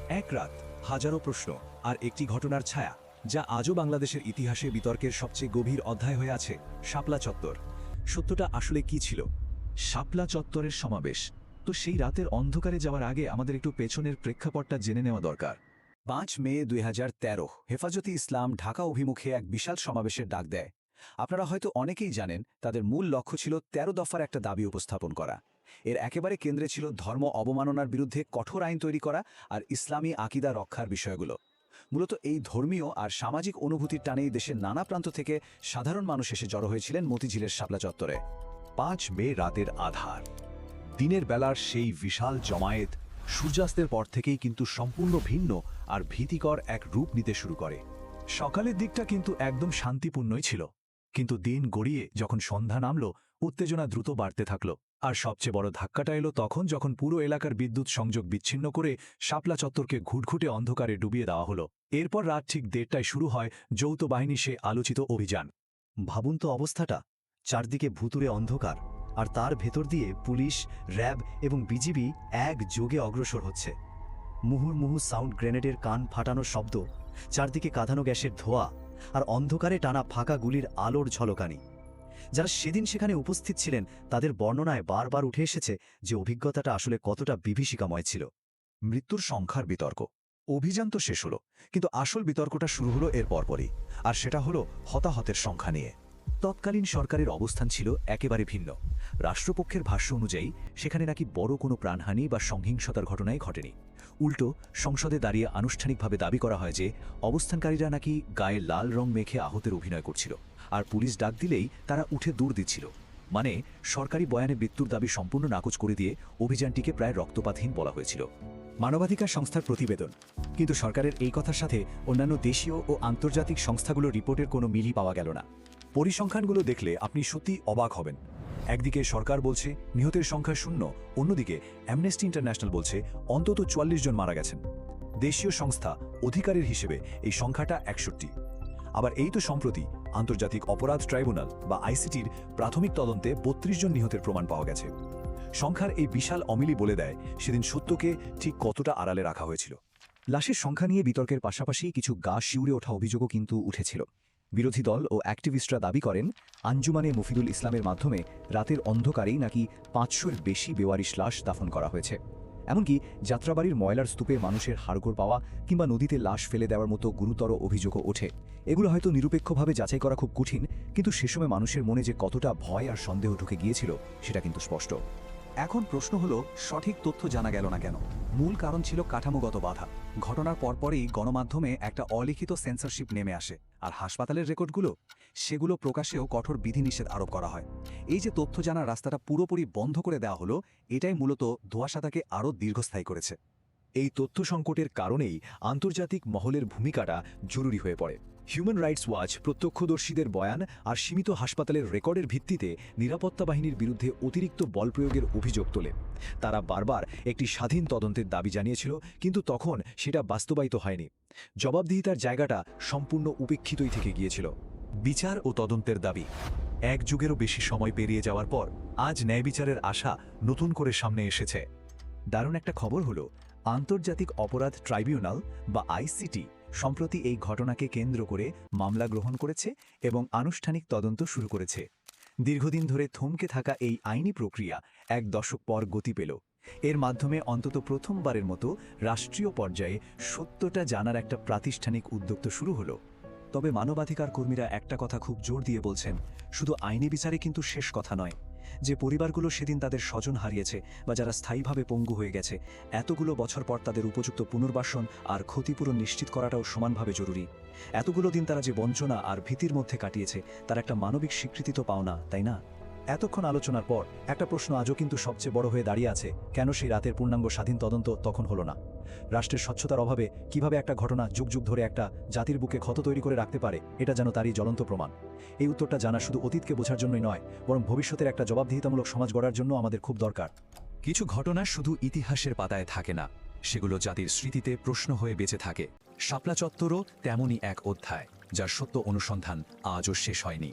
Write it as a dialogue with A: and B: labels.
A: এক রাত, হাজারো প্রশ্ন আর একটি ঘটনার ছায়া, যা আজও বাংলাদেশের ইতিহাসে বিতর্কের সবচেয়ে গভীর অধ্যায় হয়ে আছে। শাপলা চত্বর। সত্যটা আসলে কি ছিল? শাপলা চত্বরের সমাবেশ। তো সেই রাতের অন্ধকারে যাওয়ার আগে আমাদের একটু পেছনের প্রেক্ষাপটটা জেনে নেওয়া দরকার। 5 মে 2013 হেফাজতে ইসলাম ঢাকা অভিমুখে এক বিশাল সমাবেশের ডাক দেয়। আপনারা হয়তো অনেকেই জানেন, তাদের মূল লক্ষ্য ছিল 13 দফার একটা দাবি উপস্থাপন করা। এর একেবারে কেন্দ্রে ছিল ধর্ম অবমাননার বিরুদ্ধে কঠোর আইন তৈরি করা আর ইসলামী আকিদা রক্ষার বিষয়গুলো। মূলত এই ধর্মীয় আর সামাজিক অনুভূতির টানেই দেশের নানা প্রান্ত থেকে সাধারণ মানুষ এসে জড়ো হয়েছিলেন মতিঝিলের শাপলা চত্বরে। 5 মে রাতের আধার। দিনের বেলার সেই বিশাল জমায়েত সূর্যাস্তের পর থেকেই কিন্তু সম্পূর্ণ ভিন্ন আর ভীতিকর এক রূপ নিতে শুরু করে। সকালের দিকটা কিন্তু একদম শান্তিপূর্ণই ছিল, কিন্তু দিন গড়িয়ে যখন সন্ধ্যা নামল, উত্তেজনা দ্রুত বাড়তে থাকল। আর সবচেয়ে বড় ধাক্কাটা এলো তখন, যখন পুরো এলাকার বিদ্যুৎ সংযোগ বিচ্ছিন্ন করে শাপলা চত্বরকে ঘুটঘুটে অন্ধকারে ডুবিয়ে দেওয়া হলো। এরপর রাত ঠিক 1:30টায় শুরু হয় যৌথ বাহিনী সে আলোচিত অভিযান।
B: ভাবুন তো অবস্থাটা, চারদিকে ভুতুরে অন্ধকার, আর তার ভেতর দিয়ে পুলিশ, র্যাব এবং বিজিবি একযোগে অগ্রসর হচ্ছে। মুহুর্মুহু সাউন্ড গ্রেনেডের কান ফাটানোর শব্দ, চারদিকে কাঁদানো গ্যাসের ধোঁয়া, আর অন্ধকারে টানা ফাঁকা গুলির আলোর ঝলকানি। যারা সেদিন সেখানে উপস্থিত ছিলেন, তাদের বর্ণনায় বারবার উঠে এসেছে যে অভিজ্ঞতাটা আসলে কতটা বিভীষিকাময় ছিল।
A: মৃত্যুর সংখ্যার বিতর্ক। অভিযান তো শেষ হলো, কিন্তু আসল বিতর্কটা শুরু হলো এর পরপরই, আর সেটা হলো হতাহতের সংখ্যা নিয়ে। তৎকালীন সরকারের অবস্থান ছিল একেবারে ভিন্ন। রাষ্ট্রপক্ষের ভাষ্য অনুযায়ী সেখানে নাকি বড় কোনো প্রাণহানি বা সংহিংসতার ঘটনাই ঘটেনি। উল্টো সংসদে দাঁড়িয়ে আনুষ্ঠানিকভাবে দাবি করা হয় যে অবস্থানকারীরা নাকি গায়ে লাল রং মেখে আহতের অভিনয় করছিল, আর পুলিশ ডাক দিলেই তারা উঠে দৌড় দিচ্ছিল। মানে সরকারি বয়ানে মৃত্যুর দাবি সম্পূর্ণ নাকচ করে দিয়ে অভিযানটিকে প্রায় রক্তপাতহীন বলা হয়েছিল। মানবাধিকার সংস্থার প্রতিবেদন। কিন্তু সরকারের এই কথার সাথে অন্যান্য দেশীয় ও আন্তর্জাতিক সংস্থাগুলোর রিপোর্টের কোনো মিলই পাওয়া গেল না। পরিসংখ্যানগুলো দেখলে আপনি সত্যি অবাক হবেন। একদিকে সরকার বলছে নিহতের সংখ্যা 0, অন্যদিকে অ্যামনেস্টি ইন্টারন্যাশনাল বলছে অন্তত 44 জন মারা গেছেন। দেশীয় সংস্থা অধিকারের হিসেবে এই সংখ্যাটা 61। আবার এই তো সম্প্রতি আন্তর্জাতিক অপরাধ ট্রাইব্যুনাল বা আইসিটির প্রাথমিক তদন্তে 32 জন নিহতের প্রমাণ পাওয়া গেছে। সংখ্যার এই বিশাল অমিলই বলে দেয় সেদিন সত্যকে ঠিক কতটা আড়ালে রাখা হয়েছিল। লাশের সংখ্যা নিয়ে বিতর্কের পাশাপাশি কিছু গা শিউরে ওঠা অভিযোগও কিন্তু উঠেছিল। বিরোধী দল ও অ্যাক্টিভিস্টরা দাবি করেন, আঞ্জুমানে মফিদুল ইসলামের মাধ্যমে রাতের অন্ধকারেই নাকি 500-এর বেশি বেওয়ারিশ লাশ দাফন করা হয়েছে। এমনকি যাত্রাবাড়ির ময়লার স্তূপে মানুষের হাড়গোড় পাওয়া কিংবা নদীতে লাশ ফেলে দেওয়ার মতো গুরুতর অভিযোগও ওঠে। এগুলো হয়তো নিরপেক্ষভাবে যাচাই করা খুব কঠিন, কিন্তু সে সময় মানুষের মনে যে কতটা ভয় আর সন্দেহ ঢুকে গিয়েছিল সেটা কিন্তু স্পষ্ট।
C: এখন প্রশ্ন হলো, সঠিক তথ্য জানা গেল না কেন? মূল কারণ ছিল কাঠামোগত বাধা। ঘটনার পরপরই গণমাধ্যমে একটা অলিখিত সেন্সরশিপ নেমে আসে, আর হাসপাতালের রেকর্ডগুলো, সেগুলো প্রকাশেও কঠোর বিধিনিষেধ আরোপ করা হয়। এই যে তথ্য জানার রাস্তাটা পুরোপুরি বন্ধ করে দেওয়া হলো, এটাই মূলত ধোঁয়াশাটাকে আরও দীর্ঘস্থায়ী করেছে।
A: এই তথ্য সংকটের কারণেই আন্তর্জাতিক মহলের ভূমিকাটা জরুরি হয়ে পড়ে। হিউম্যান রাইটস ওয়াচ প্রত্যক্ষদর্শীদের বয়ান আর সীমিত হাসপাতালের রেকর্ডের ভিত্তিতে নিরাপত্তা বাহিনীর বিরুদ্ধে অতিরিক্ত বল প্রয়োগের অভিযোগ তোলে। তারা বারবার একটি স্বাধীন তদন্তের দাবি জানিয়েছিল, কিন্তু তখন সেটা বাস্তবায়িত হয়নি। জবাবদিহিতার জায়গাটা সম্পূর্ণ উপেক্ষিতই থেকে গিয়েছিল। বিচার ও তদন্তের দাবি। 1 যুগেরও বেশি সময় পেরিয়ে যাওয়ার পর আজ ন্যায় বিচারের আশা নতুন করে সামনে এসেছে। দারুণ একটা খবর হলো, আন্তর্জাতিক অপরাধ ট্রাইব্যুনাল বা আইসিটি সম্প্রতি এই ঘটনাকে কেন্দ্র করে মামলা গ্রহণ করেছে এবং আনুষ্ঠানিক তদন্ত শুরু করেছে। দীর্ঘদিন ধরে থমকে থাকা এই আইনি প্রক্রিয়া 1 দশক পর গতি পেল। এর মাধ্যমে অন্তত প্রথমবারের মতো রাষ্ট্রীয় পর্যায়ে সত্যটা জানার একটা প্রাতিষ্ঠানিক উদ্যোগ তো শুরু হলো। তবে মানবাধিকার কর্মীরা একটা কথা খুব জোর দিয়ে বলছেন, শুধু আইনি বিচারে কিন্তু শেষ কথা নয়। যে পরিবারগুলো সেদিন তাদের স্বজন হারিয়েছে বা যারা স্থায়ীভাবে পঙ্গু হয়ে গেছে, এতগুলো বছর পর তাদের উপযুক্ত পুনর্বাসন আর ক্ষতিপূরণ নিশ্চিত করাটাও সমানভাবে জরুরি। এতগুলো দিন তারা যে বঞ্চনা আর ভীতির মধ্যে কাটিয়েছে, তার একটা মানবিক স্বীকৃতি তো পাও না, তাই না? এতক্ষণ আলোচনার পর একটা প্রশ্ন আজও কিন্তু সবচেয়ে বড় হয়ে দাঁড়িয়ে আছে, কেন সেই রাতের পূর্ণাঙ্গ স্বাধীন তদন্ত তখন হলো না? রাষ্ট্রের স্বচ্ছতার অভাবে কিভাবে একটা ঘটনা যুগ যুগ ধরে একটা জাতির বুকে ক্ষত তৈরি করে রাখতে পারে, এটা যেন তারই জ্বলন্ত প্রমাণ। এই উত্তরটা জানা শুধু অতীতকে বোঝার জন্যই নয়, বরং ভবিষ্যতের একটা জবাবদিহিতামূলক সমাজ গড়ার জন্য আমাদের খুব দরকার। কিছু ঘটনা শুধু ইতিহাসের পাতায় থাকে না, সেগুলো জাতির স্মৃতিতে প্রশ্ন হয়ে বেঁচে থাকে। শাপলা চত্বরও তেমনই এক অধ্যায়, যার সত্য অনুসন্ধান আজও শেষ হয়নি।